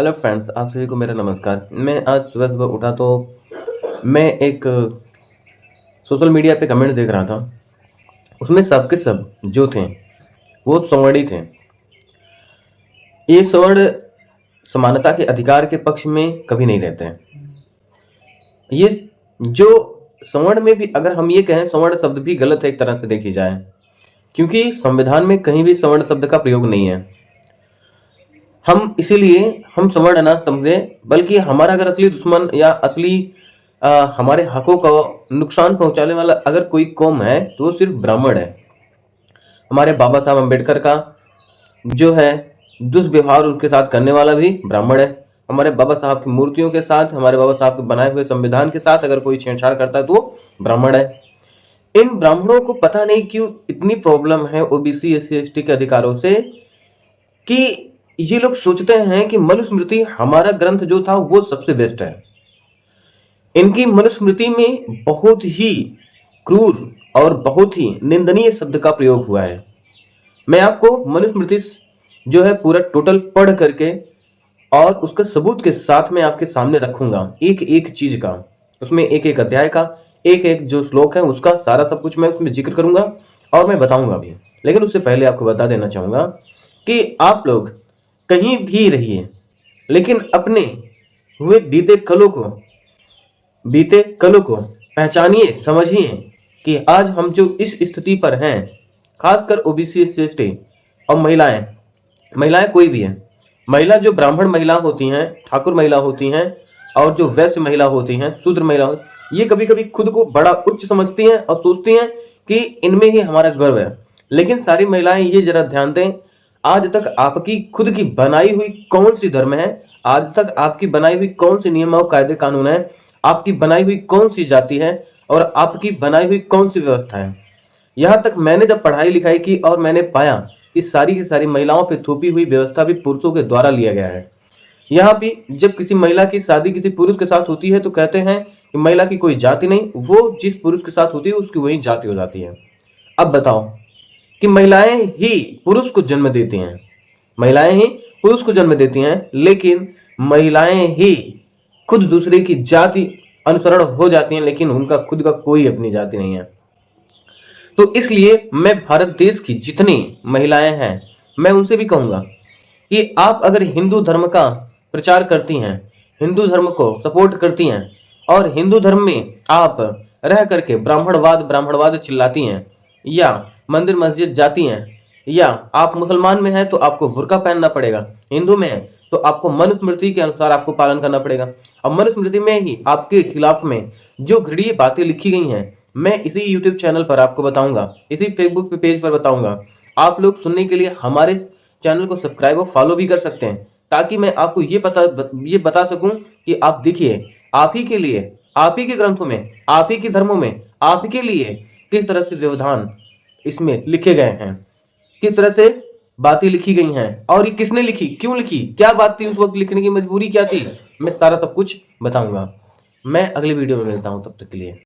Hello friends, आप सभी को मेरा नमस्कार। मैं आज सुबह सुबह उठा तो मैं एक सोशल मीडिया पे कमेंट देख रहा था। उसमें सब के सब जो थे वो सवर्णी थे। ये सवर्ण समानता के अधिकार के पक्ष में कभी नहीं रहते हैं। ये जो सवर्ण में भी अगर हम ये कहें, सवर्ण शब्द भी गलत है एक तरह से देखी जाए, क्योंकि संविधान में कहीं भी सवर्ण शब्द का प्रयोग नहीं है। हम इसीलिए हम सवर्ण ना समझे, बल्कि हमारा अगर असली दुश्मन या असली हमारे हकों को नुकसान पहुंचाने वाला अगर कोई कौम है तो वो सिर्फ ब्राह्मण है। हमारे बाबा साहब अम्बेडकर का जो है दुष्व्यवहार उनके साथ करने वाला भी ब्राह्मण है। हमारे बाबा साहब की मूर्तियों के साथ, हमारे बाबा साहब के बनाए हुए संविधान के साथ अगर कोई छेड़छाड़ करता है तो वो ब्राह्मण है। इन ब्राह्मणों को पता नहीं क्यों इतनी प्रॉब्लम है ओबीसी एससी एसटी के अधिकारों से, कि ये लोग सोचते हैं कि मनुस्मृति हमारा ग्रंथ जो था वो सबसे बेस्ट है। इनकी मनुस्मृति में बहुत ही क्रूर और बहुत ही निंदनीय शब्द का प्रयोग हुआ है। मैं आपको मनुस्मृति जो है पूरा टोटल पढ़ करके और उसका सबूत के साथ में आपके सामने रखूंगा, एक एक चीज का, उसमें एक एक अध्याय का एक एक जो श्लोक है उसका सारा सब कुछ मैं उसमें जिक्र करूंगा और मैं बताऊंगा भी। लेकिन उससे पहले आपको बता देना चाहूंगा कि आप लोग कहीं भी रहिए, लेकिन अपने हुए बीते कलों को पहचानिए, समझिए कि आज हम जो इस स्थिति पर हैं, खासकर ओबीसी एसटी और महिलाएं कोई भी है, महिला जो ब्राह्मण महिला होती हैं, ठाकुर महिला होती हैं और जो वैश्य महिला होती हैं, शूद्र महिला ये कभी कभी खुद को बड़ा उच्च समझती हैं और सोचती हैं कि इनमें ही हमारा गर्व है। लेकिन सारी महिलाएं ये जरा ध्यान दें, आज तक आपकी खुद की बनाई हुई कौन सी धर्म है, आज तक आपकी बनाई हुई कौन सी नियम और कायदे कानून है, आपकी बनाई हुई कौन सी जाति है और आपकी बनाई हुई कौन सी व्यवस्था है। यहां तक मैंने जब पढ़ाई लिखाई की और मैंने पाया कि सारी की सारी महिलाओं पे थोपी हुई व्यवस्था भी पुरुषों के द्वारा लिया गया है। यहाँ भी जब किसी महिला की शादी किसी पुरुष के साथ होती है तो कहते हैं कि महिला की कोई जाति नहीं, वो जिस पुरुष के साथ होती है उसकी वही जाति हो जाती है। अब बताओ कि महिलाएं ही पुरुष को जन्म देती हैं, महिलाएं ही पुरुष को जन्म देती हैं, लेकिन महिलाएं ही खुद दूसरे की जाति अनुसरण हो जाती हैं, लेकिन उनका खुद का कोई अपनी जाति नहीं है। तो इसलिए मैं भारत देश की जितनी महिलाएं हैं मैं उनसे भी कहूंगा कि आप अगर हिंदू धर्म का प्रचार करती हैं, हिंदू धर्म को सपोर्ट करती हैं और हिंदू धर्म में आप रह करके ब्राह्मणवाद चिल्लाती हैं, या मंदिर मस्जिद जाती हैं, या आप मुसलमान में हैं तो आपको बुर्का पहनना पड़ेगा, हिंदू में है तो आपको मनुस्मृति के अनुसार आपको पालन करना पड़ेगा। अब मनुस्मृति में ही आपके खिलाफ में जो घृणीय बातें लिखी गई हैं मैं इसी यूट्यूब चैनल पर आपको बताऊंगा, इसी फेसबुक पेज पर बताऊंगा। आप लोग सुनने के लिए हमारे चैनल को सब्सक्राइब और फॉलो भी कर सकते हैं, ताकि मैं आपको ये बता सकूं कि आप देखिए आप ही के लिए, आप ही के ग्रंथों में, आप ही के धर्मों में आप ही के लिए किस तरह से व्यवधान इसमें लिखे गए हैं, किस तरह से बातें लिखी गई हैं और ये किसने लिखी, क्यों लिखी, क्या बात थी उस वक्त लिखने की, मजबूरी क्या थी, मैं सारा सब कुछ बताऊंगा। मैं अगले वीडियो में मिलता हूं, तब तक के लिए।